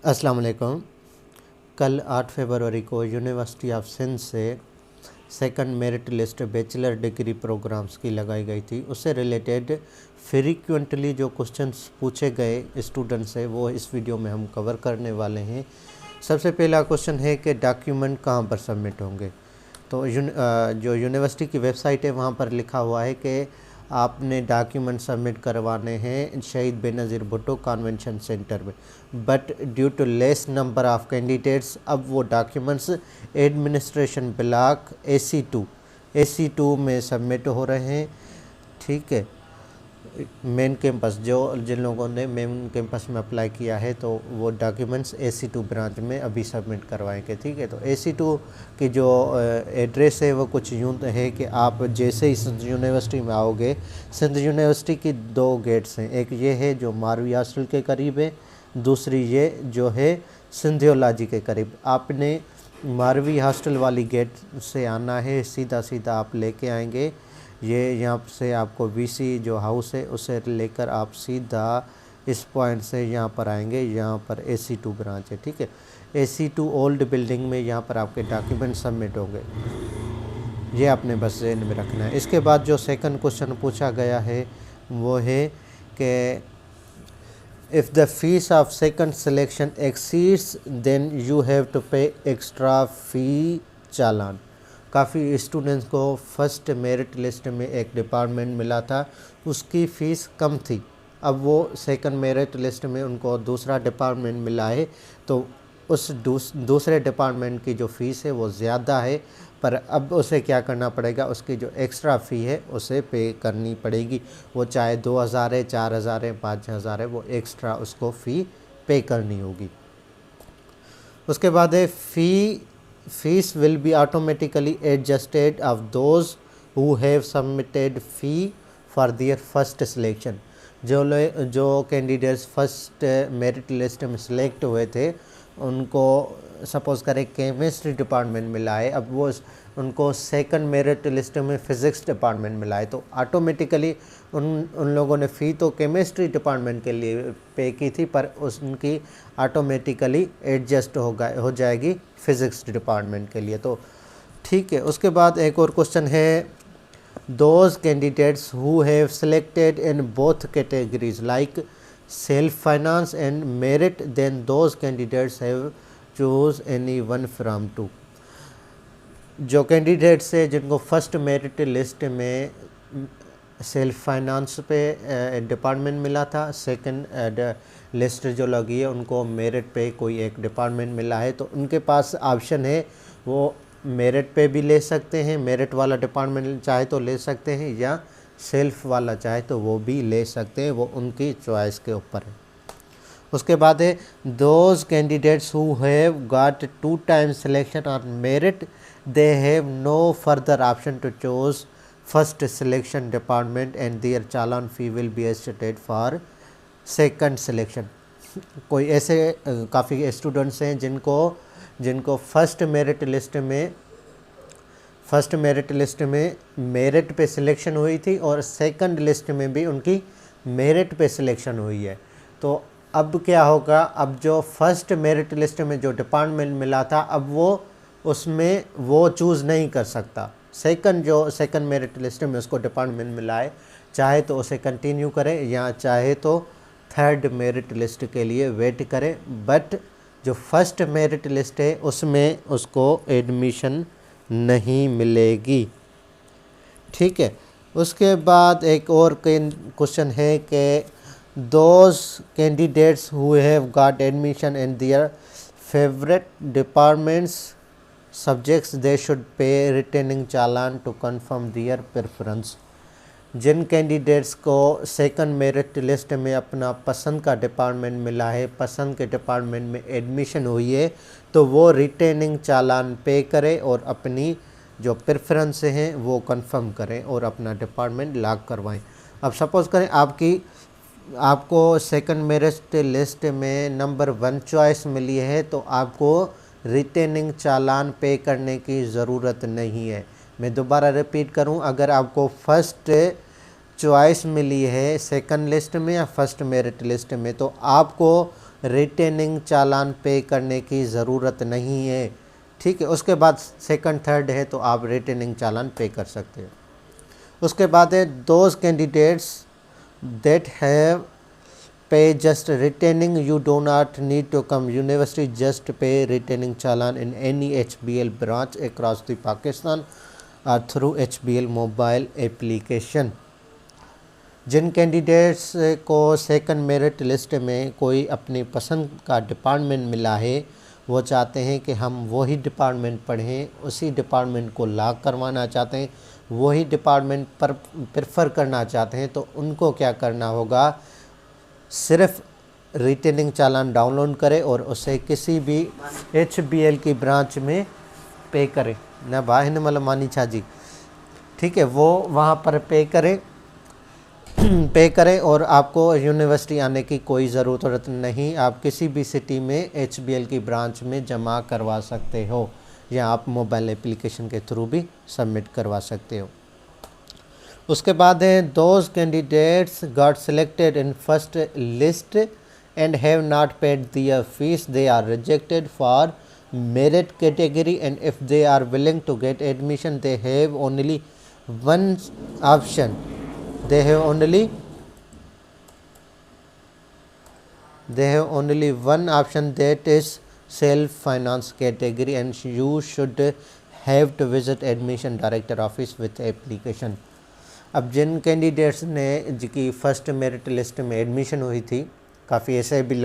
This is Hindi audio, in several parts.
अस्सलाम वालेकुम। कल 8 फरवरी को यूनिवर्सिटी ऑफ सिंध से second merit list bachelor degree programmes की लगाई गई थी। उससे रिलेटेड फ्रीक्वेंटली जो क्वेश्चंस पूछे गए स्टूडेंट से वो इस वीडियो में हम कवर करने वाले हैं। सबसे पहला क्वेश्चन है कि डॉक्यूमेंट कहाँ पर सबमिट होंगे। तो जो यूनिवर्सिटी की वेबसाइट है वहाँ पर लिखा हुआ है कि आपने डॉक्यूमेंट सबमिट करवाने हैं शहीद बेनज़ीर भुट्टो कन्वेंशन सेंटर में, but due to less number of candidates अब वो डॉक्यूमेंट्स एडमिनिस्ट्रेशन ब्लॉक AC2 में सबमिट हो रहे हैं। ठीक है, मेन कैंपस जिन लोगों ने मेन कैंपस में अप्लाई किया है तो वो डॉक्यूमेंट्स AC2 ब्रांच में अभी सबमिट करवाएंगे। ठीक है, तो AC2 की जो एड्रेस है वो कुछ यूँ है कि आप जैसे ही सिंध यूनिवर्सिटी में आओगे, सिंध यूनिवर्सिटी की 2 गेट्स हैं। एक ये है जो मारवी हॉस्टल के करीब है, दूसरी ये जो है सिंधियोलॉजी के करीब। आपने मारवी हॉस्टल वाली गेट से आना है, सीधा सीधा आप लेके आएंगे। ये यहाँ से आपको VC जो हाउस है उसे लेकर आप सीधा इस पॉइंट से यहाँ पर आएंगे। यहाँ पर AC2 ब्रांच है। ठीक है, AC2 ओल्ड बिल्डिंग में यहाँ पर आपके डॉक्यूमेंट सबमिट होंगे। ये आपने बस ज़हन में रखना है। इसके बाद जो सेकंड क्वेश्चन पूछा गया है वो है कि if the fees of second selection exceeds then you have to pay extra fee challan. काफ़ी स्टूडेंट्स को फर्स्ट मेरिट लिस्ट में एक डिपार्टमेंट मिला था, उसकी फ़ीस कम थी। अब वो सेकंड मेरिट लिस्ट में उनको दूसरा डिपार्टमेंट मिला है तो उस दूसरे डिपार्टमेंट की जो फ़ीस है वो ज़्यादा है, पर अब उसे क्या करना पड़ेगा, उसकी जो एक्स्ट्रा फ़ी है उसे पे करनी पड़ेगी। वो चाहे 2000 है, 4000 है, 5000 है, वो एक्स्ट्रा उसको फ़ी पे करनी होगी। उसके बाद है fees will be automatically adjusted of those who have submitted fee for their first selection। जो कैंडिडेट्स फर्स्ट मेरिट लिस्ट में सिलेक्ट हुए थे उनको सपोज़ करें केमिस्ट्री डिपार्टमेंट मिला है, अब वो उनको सेकंड मेरिट लिस्ट में फ़िज़िक्स डिपार्टमेंट मिला है, तो ऑटोमेटिकली उन लोगों ने फ़ी तो केमिस्ट्री डिपार्टमेंट के लिए पे की थी, पर उनकी ऑटोमेटिकली एडजस्ट हो जाएगी फ़िज़िक्स डिपार्टमेंट के लिए। तो ठीक है, उसके बाद एक और क्वेश्चन है, those candidates who have selected in both categories like self finance and merit then those candidates have choose any one from two. जो कैंडिडेट्स है जिनको फर्स्ट मेरिट लिस्ट में सेल्फ फाइनेंस पे डिपार्टमेंट मिला था, सेकंड लिस्ट जो लगी है उनको मेरिट पे कोई एक डिपार्टमेंट मिला है, तो उनके पास ऑप्शन है वो मेरिट पे भी ले सकते हैं, मेरिट वाला डिपार्टमेंट चाहे तो ले सकते हैं, या सेल्फ वाला चाहे तो वो भी ले सकते हैं, वो उनकी चॉइस के ऊपर है। उसके बाद है those candidates who have got 2 times selection on merit they have no further option to choose first selection department and their चालान fee will be adjusted for second selection. कोई ऐसे काफ़ी स्टूडेंट्स हैं जिनको फर्स्ट मेरिट लिस्ट में मेरिट पे सिलेक्शन हुई थी और सेकंड लिस्ट में भी उनकी मेरिट पे सिलेक्शन हुई है। तो अब क्या होगा, अब जो फर्स्ट मेरिट लिस्ट में जो डिपार्टमेंट मिला था अब वो उसमें वो चूज़ नहीं कर सकता। सेकंड मेरिट लिस्ट में उसको डिपार्टमेंट मिला है, चाहे तो उसे कंटिन्यू करे या चाहे तो थर्ड मेरिट लिस्ट के लिए वेट करे, बट जो फर्स्ट मेरिट लिस्ट है उसमें उसको एडमिशन नहीं मिलेगी। ठीक है, उसके बाद एक और क्वेश्चन है कि those candidates who have got admission in their favourite departments subjects they should pay returning challan to confirm their preference. जिन कैंडिडेट्स को सेकंड मेरिट लिस्ट में अपना पसंद का डिपार्टमेंट मिला है, पसंद के डिपार्टमेंट में एडमिशन हुई है, तो वो रिटर्निंग चालान पे करें और अपनी जो प्रेफरेंस हैं वो कंफर्म करें और अपना डिपार्टमेंट लॉक करवाएं। अब सपोज़ करें आपको सेकंड मेरिट लिस्ट में नंबर 1 चॉइस मिली है, तो आपको रिटर्निंग चालान पे करने की ज़रूरत नहीं है। मैं दोबारा रिपीट करूं, अगर आपको फर्स्ट चॉइस मिली है सेकंड लिस्ट में या फर्स्ट मेरिट लिस्ट में, तो आपको रिटेनिंग चालान पे करने की ज़रूरत नहीं है। ठीक है, उसके बाद सेकंड थर्ड है तो आप रिटेनिंग चालान पे कर सकते हो। उसके बाद है those candidates that have pay just retaining, you do not need to come university, just pay retaining challan in any HBL branch across the Pakistan और थ्रू HBL मोबाइल एप्लीकेशन। जिन कैंडिडेट्स को सेकंड मेरिट लिस्ट में कोई अपनी पसंद का डिपार्टमेंट मिला है, वो चाहते हैं कि हम वही डिपार्टमेंट पढ़ें, उसी डिपार्टमेंट को लॉक करवाना चाहते हैं, वही डिपार्टमेंट पर प्रेफर करना चाहते हैं, तो उनको क्या करना होगा, सिर्फ रिटेनिंग चालान डाउनलोड करें और उसे किसी भी HBL की ब्रांच में पे करें ना बाहिन मतलब मानी छा जी। ठीक है, वो वहाँ पर पे करें और आपको यूनिवर्सिटी आने की कोई ज़रूरत नहीं। आप किसी भी सिटी में HBL की ब्रांच में जमा करवा सकते हो या आप मोबाइल एप्लीकेशन के थ्रू भी सबमिट करवा सकते हो। उसके बाद है those candidates got selected in first list and have not paid their fees, they are rejected for merit category and if they are willing to get admission they have only one option, they have only one option, that is self finance category, and you should have to visit admission director office with application। अब जिन कैंडिडेट्स ने जिनकी फ़र्स्ट मेरिट लिस्ट में एडमिशन हुई थी, काफ़ी ऐसे भी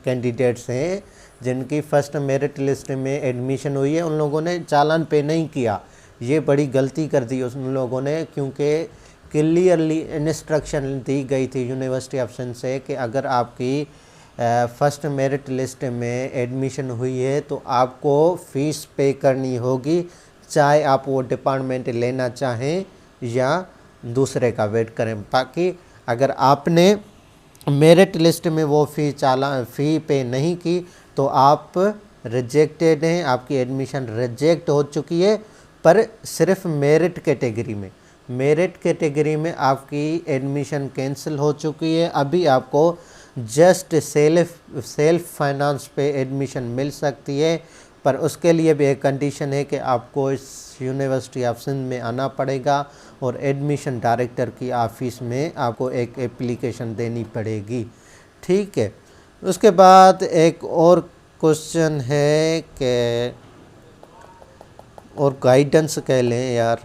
कैंडिडेट्स हैं जिनकी फ़र्स्ट मेरिट लिस्ट में एडमिशन हुई है, उन लोगों ने चालान पे नहीं किया। ये बड़ी गलती कर दी उन लोगों ने, क्योंकि क्लियरली इंस्ट्रक्शन दी गई थी यूनिवर्सिटी ऑप्शन से कि अगर आपकी फ़र्स्ट मेरिट लिस्ट में एडमिशन हुई है तो आपको फ़ीस पे करनी होगी, चाहे आप वो डिपार्टमेंट लेना चाहें या दूसरे का वेट करें। बाकी अगर आपने मेरिट लिस्ट में वो फ़ी पे नहीं की तो आप रिजेक्टेड हैं, आपकी एडमिशन रिजेक्ट हो चुकी है। पर सिर्फ मेरिट कैटेगरी में आपकी एडमिशन कैंसिल हो चुकी है। अभी आपको जस्ट सेल्फ फाइनेंस पे एडमिशन मिल सकती है, पर उसके लिए भी एक कंडीशन है कि आपको इस यूनिवर्सिटी ऑप्शन में आना पड़ेगा और एडमिशन डायरेक्टर की ऑफिस में आपको एक एप्लीकेशन देनी पड़ेगी। ठीक है, उसके बाद एक और क्वेश्चन है कि और गाइडेंस कह लें यार,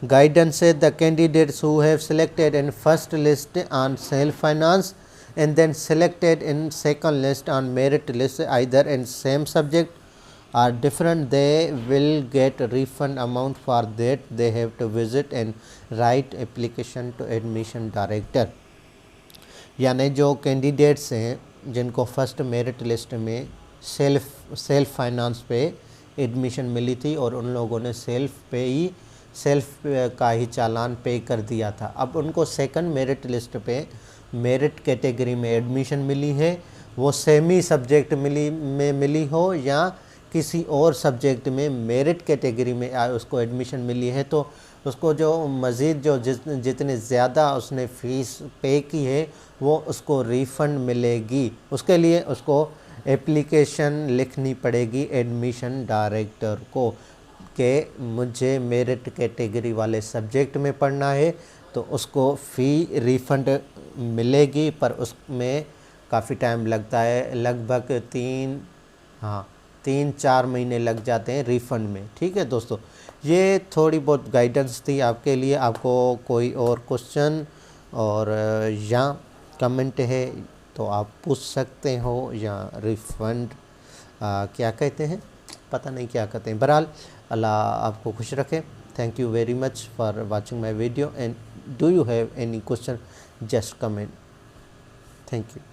गाइडेंस है the candidates who have selected in first list on self finance and then selected in second list on merit list either in same subject or different, they will get refund amount for that they have to visit and write application to admission director। यानी जो कैंडिडेट्स हैं जिनको फर्स्ट मेरिट लिस्ट में सेल्फ फाइनेंस पे एडमिशन मिली थी और उन लोगों ने सेल्फ का ही चालान पे कर दिया था, अब उनको सेकंड मेरिट लिस्ट पे मेरिट कैटेगरी में एडमिशन मिली है, वो सेमी सब्जेक्ट मिली हो या किसी और सब्जेक्ट में मेरिट कैटेगरी में उसको एडमिशन मिली है, तो उसको जो मज़ीद जो जितने ज़्यादा उसने फ़ीस पे की है वो उसको रिफ़ंड मिलेगी। उसके लिए उसको एप्लीकेशन लिखनी पड़ेगी एडमिशन डायरेक्टर को कि मुझे मेरिट कैटेगरी वाले सब्जेक्ट में पढ़ना है, तो उसको फ़ी रिफ़ंड मिलेगी, पर उसमें काफ़ी टाइम लगता है, लगभग 3-4 महीने लग जाते हैं रिफ़ंड में। ठीक है दोस्तों, ये थोड़ी बहुत गाइडेंस थी आपके लिए। आपको कोई और क्वेश्चन और या कमेंट है तो आप पूछ सकते हो, या रिफ़ंड क्या कहते हैं पता नहीं क्या कहते हैं। बहरहाल अल्लाह आपको खुश रखे। Thank you very much for watching my video and do you have any question, just comment। thank you।